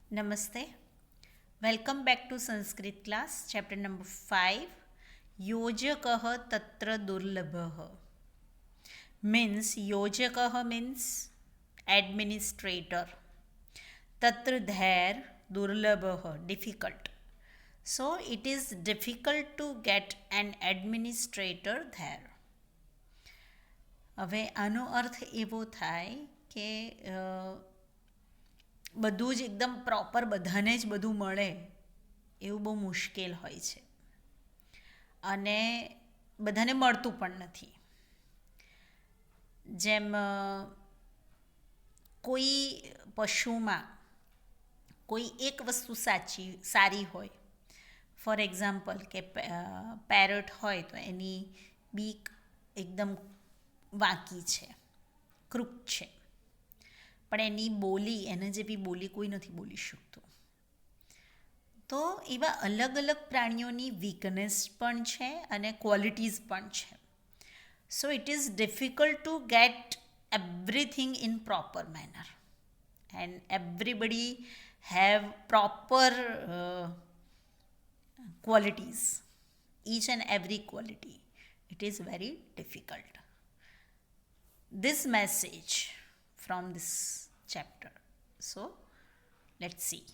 Namaste. Welcome back to Sanskrit class, chapter number 5. Yojakah tatra durlabhah. Means Yojakah means administrator. Tatra there durlabhah, difficult. So it is difficult to get an administrator there. હવે આનો અર્થ એવો થાય કે બધું જ એકદમ proper બધાને જ બધું મળે એવું બહુ મુશ્કેલ હોય છે અને બધાને મળતું પણ નથી. જેમ કોઈ પશુમાં કોઈ એક વસ્તુ સારી હોય, ફોર એક્ઝામ્પલ કે પેરટ હોય તો એની બીક એકદમ વાંકી છે, ક્રૂક છે, પણ એની બોલી એના જેવી બોલી કોઈ નથી બોલી શકતું. તો એવા અલગ અલગ પ્રાણીઓની વીકનેસ પણ છે અને ક્વોલિટીઝ પણ છે. So it is difficult to gate everything in proper manner and everybody have proper qualities, each and every quality. It is very difficult. This message from this chapter. So, let's see.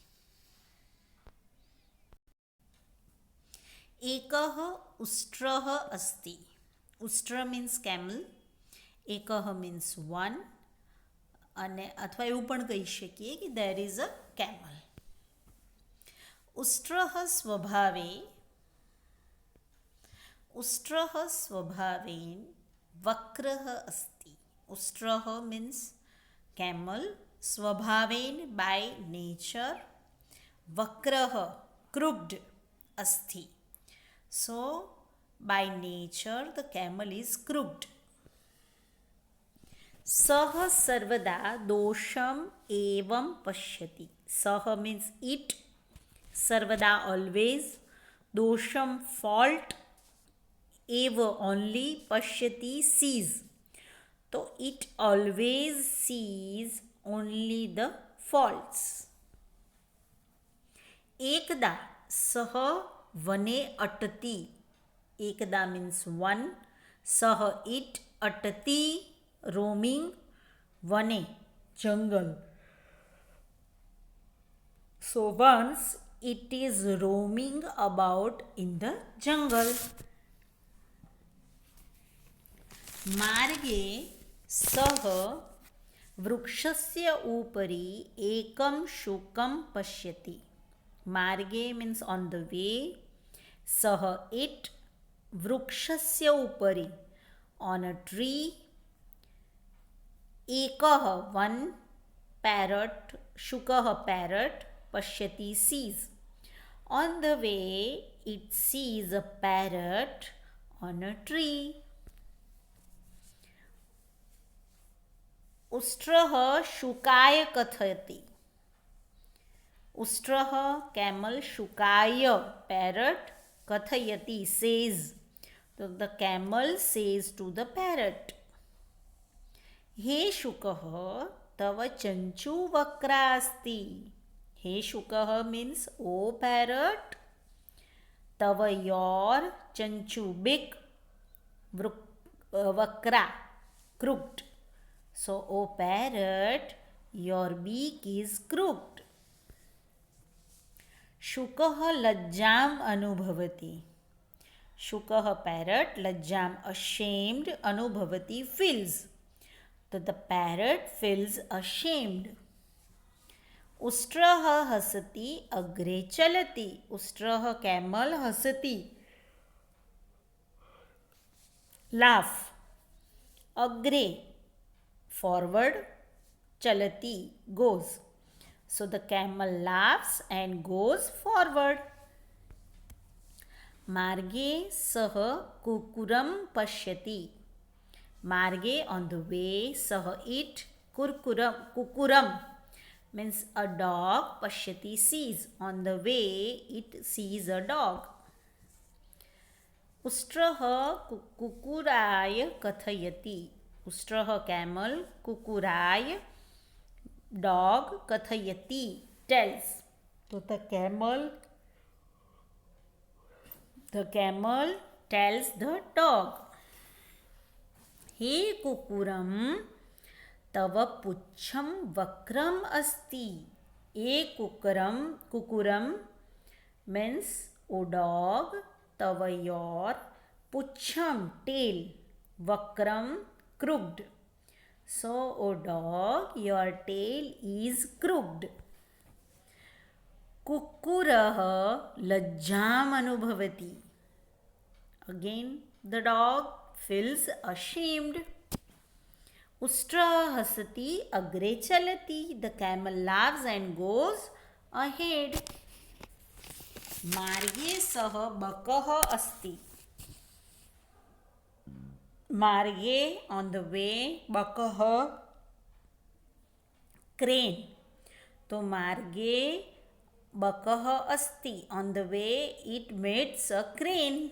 एकः उष्ट्रः अस्ति. उष्ट्र means camel. एकः means one. અને અથવા એવું પણ કહી શકીએ કે there is a camel. ઉષ્ટ્રઃ સ્વભાવેન વક્રઃ અસ્તિ. ઉષ્ટ્રઃ means camel, સ્વભાવેન by nature, વક્રઃ crooked અસ્તિ. So by nature the camel is crooked. सह सर्वदा दोषम एवं पश्यति. सह means it, सर्वदा always, दोषम fault, एव only, पश्यति sees. तो it always sees only the faults. एकदा सह वने अटति. एकदा means one, सह it, अटति roaming, vane jungle. So once it is roaming about in the jungle. मार्गे सह वृक्षस्य उपरि एकं शुकं पश्यति. मार्गे means on the way, सह it, वृक्षस्य उपरि on a tree, एकः one, parrot, शुकः parrot, पश्यति sees. On the way it sees a parrot on a tree. उष्ट्रः शुकाय कथयति. उष्ट्रः camel, शुकाय parrot, कथयति says. So the camel says to the parrot, हे शुकः तव चंचू वक्रा अस्ति. हे शुकः means O parrot, तव your चंचू big, वक्रा crooked. So O parrot, your beak is crooked. शुकः लज्जाम् अनुभवति. शुकः parrot, लज्जाम् ashamed, अनुभवति feels. So the parrot feels ashamed. उष्ट्रः हसति अग्रे चलति. उष्ट्रः camel, हसति laugh, अग्रे forward, चलति goes. So the camel laughs and goes forward. मार्गे सः कुक्कुरं पश्यति. मार्गे on the way, सह it, kukuram means a dog, पश्यति sees. On the way it sees a dog. उष्ट्रः कुकुराय कथयति. उष्ट्रः camel, कुकुराय dog, कथयति tells. तो the camel tells the dog, हे कुकुरम तव पुच्छम वक्रम अस्ति. ए कुकुरम means o dog, tava your, pucham tail, vakram crooked. So o dog, your tail is crooked. कुक्कुरः लज्जाम् अनुभवति. Again the dog feels ashamed. उष्ट्रः हसति अग्रे चलति. The camel laughs and goes ahead. मार्गे सः बकः अस्ति. मार्गे on the way, बकः crane. तो मार्गे बकः अस्ति. On the way it meets a crane.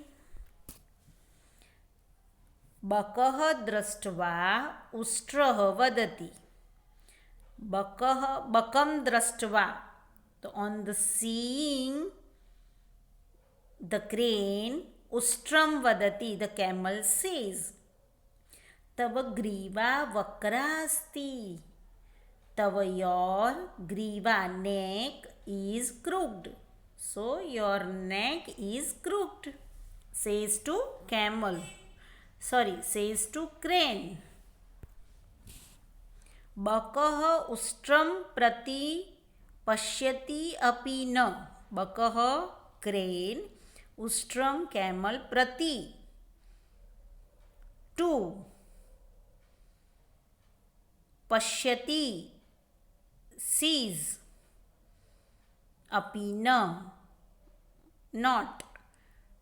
बकः दृष्ट्वा उष्ट्रः वदति. बकं दृष्ट्वा, तो on the seeing the crane, उष्ट्रं वदति, the camel says. तव ग्रीवा वक्रा अस्ति. तव your ग्रीवा neck is crooked. So your neck is crooked, says to camel. Says to crane. बकः उष्ट्रं प्रति पश्यति अपि न. बकः crane, उष्ट्रं camel, प्रति to, पश्यति sees, अपि न not.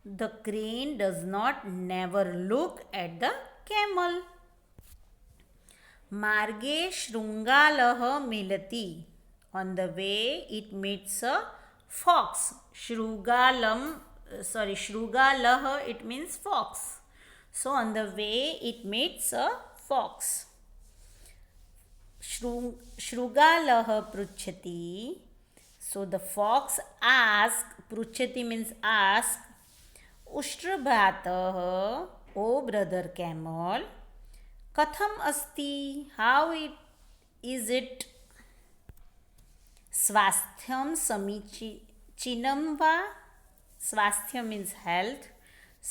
The crane does not never look at the camel. मार्गे शृङ्गालः मिलति. On the way it meets a fox. शृगालः, it means fox. So on the way it meets a fox. शृगालः पृच्छति. So the fox asks, पृच्छति means ask, उष्ट्रभ्रातः, O brother camel, कथम अस्ति, how is it? स्वास्थ्यं समीचीनं वा. स्वास्थ्य means health.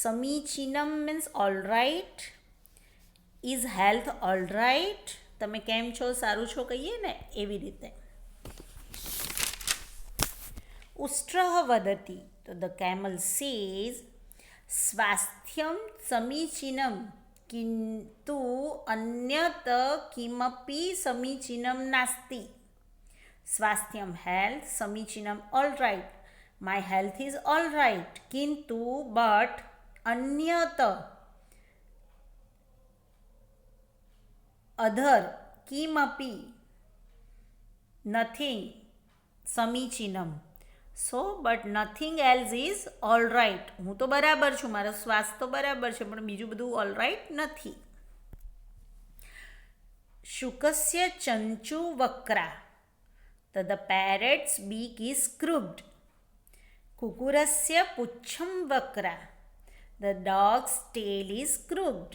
समीचीनं means all right. Is health all right? તમે કેમ છો, સારું છો કહીએ ને એવી રીતે. ઉष्ट्रः वदति, तो the camel says, स्वास्थ्यं समीचीनं किन्तु अन्यत् किमपि समीचीनं नास्ति. स्वास्थ्यं health, समीचीनं all right. My health is all right. किन्तु but अन्यत् other किमपि nothing समीचीनं. So but nothing else is all right. હું તો બરાબર છું, મારો શ્વાસ તો બરાબર છે, પણ બીજું બધું all right નથી. શુકસ્ય Chanchu વક્રા. So the parrot's beak is crooked. कुकुरस्य पुच्छं वक्रा. The dog's tail is crooked.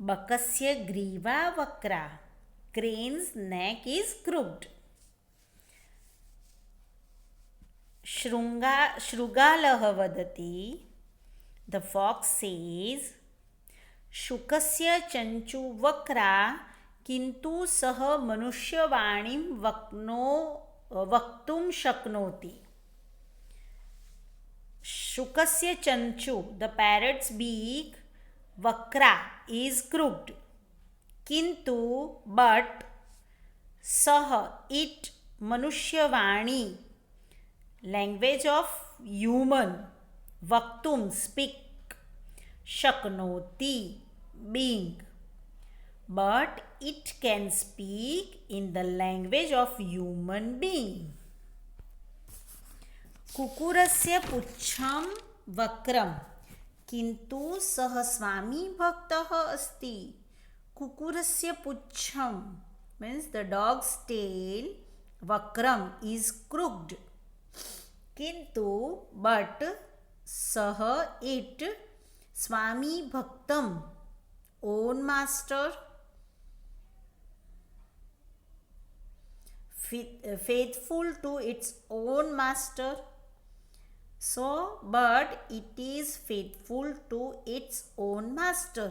बकस्य ग्रीवा वक्रा. Crane's neck is crooked. शृगालः वदति. The fox says, शुकस्य चंचु वक्रा किन्तु सः मनुष्यवाणीं वक्तुं शक्नोति. शुकस्य चंचु, the parrot's beak, वक्रा is crooked. किन्तु but सः, it, मनुष्यवाणी, language of human, वक्तुं speak, शक्नोति being, but it can speak in the language of human being. कुकुरस्य पुच्छं वक्रं किन्तु सः स्वामी भक्तः अस्ति. कुकुरस्य पुच्छं means the dog's tail वक्रम इज क्रूक्ड, किंतु बट सह इट स्वामी भक्तम own master faithful to its own master. So, but it is faithful to its own master.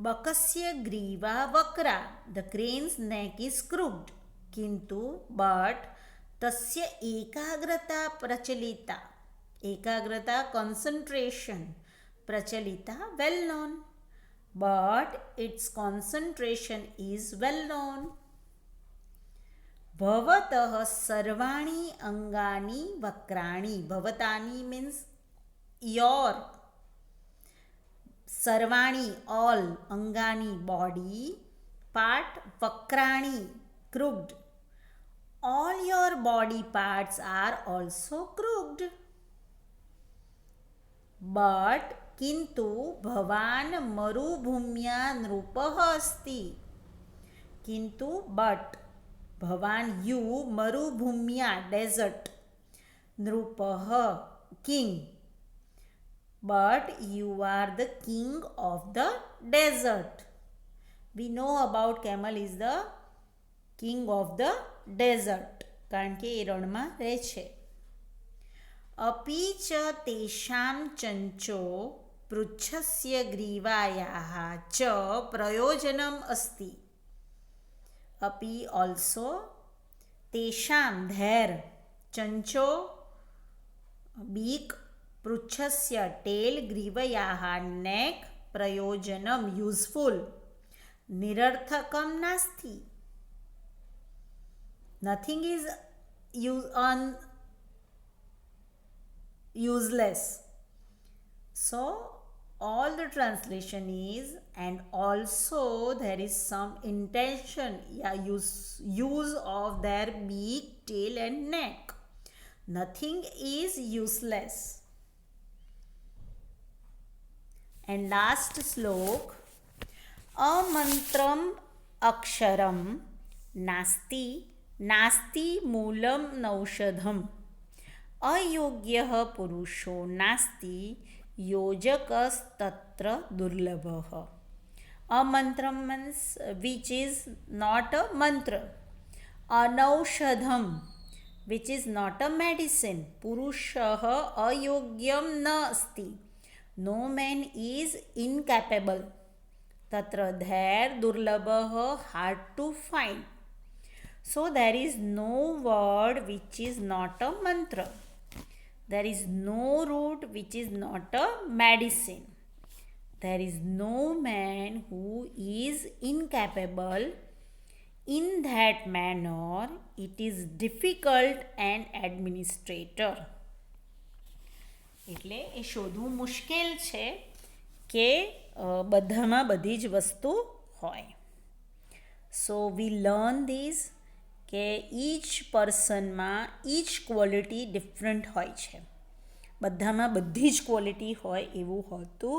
Bakasya griva vakra, the crane's neck is crooked. Kintu, but tasya ekagrata prachalita, ekagrata concentration, prachalita well known, but its concentration is well known. भवतः सर्वाणी अंगानी वक्राणी, भवतानी means your, सर्वाणी all, अंगानी body part, वक्राणी crooked, all your body parts are also crooked. But किंतु भवान मरुभूम्या नृपः अस्ति, किंतु बट भवान यू मरुभूम्या डेजर्ट, नृपः king, but you are the king of the desert. We know about camel is the king of the desert કારણ કે એ રણમાં રહે છે. अपि च तेषां चञ्चो पृच्छस्य ग्रीवायाः च प्रयोजनम् अस्ति. अपि also तेषां their चञ्चो beak, पृच्छस्य टेल, ग्रीवयाः नेक, प्रयोजनम यूजफुल, निरर्थकम नास्ति. Nothing is useless. So all the translation is, and also there is some intention, use of their beak, tail and neck. Nothing is useless. And last slok, amantram aksharam nasti नास्ति मूलम नौषधम, अयोग्यः पुरुषो नास्ति योजकस्तत्र दुर्लभः. अमंत्रम means which is not a mantra. अनौषधम which is not a medicine. पुरुषः अयोग्यम न अस्ति, no man is incapable. तत्र there दुर्लभः hard to find. So there is no word which is not a mantra. There is no root which is not a medicine. There is no man who is incapable. In that manner, it is difficult an administrator. એટલે એ શોધવું મુશ્કેલ છે કે બધામાં બધી જ વસ્તુ હોય. So we learn this કે ઈચ પર્સનમાં ઈચ ક્વોલિટી ડિફરન્ટ હોય છે. બધામાં બધી જ ક્વોલિટી હોય એવું હોતું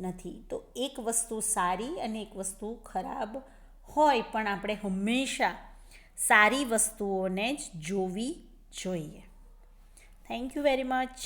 નથી. તો એક વસ્તુ સારી અને એક વસ્તુ ખરાબ હોય, પણ આપણે હંમેશા સારી વસ્તુઓને જ જોવી જોઈએ. Thank you very much.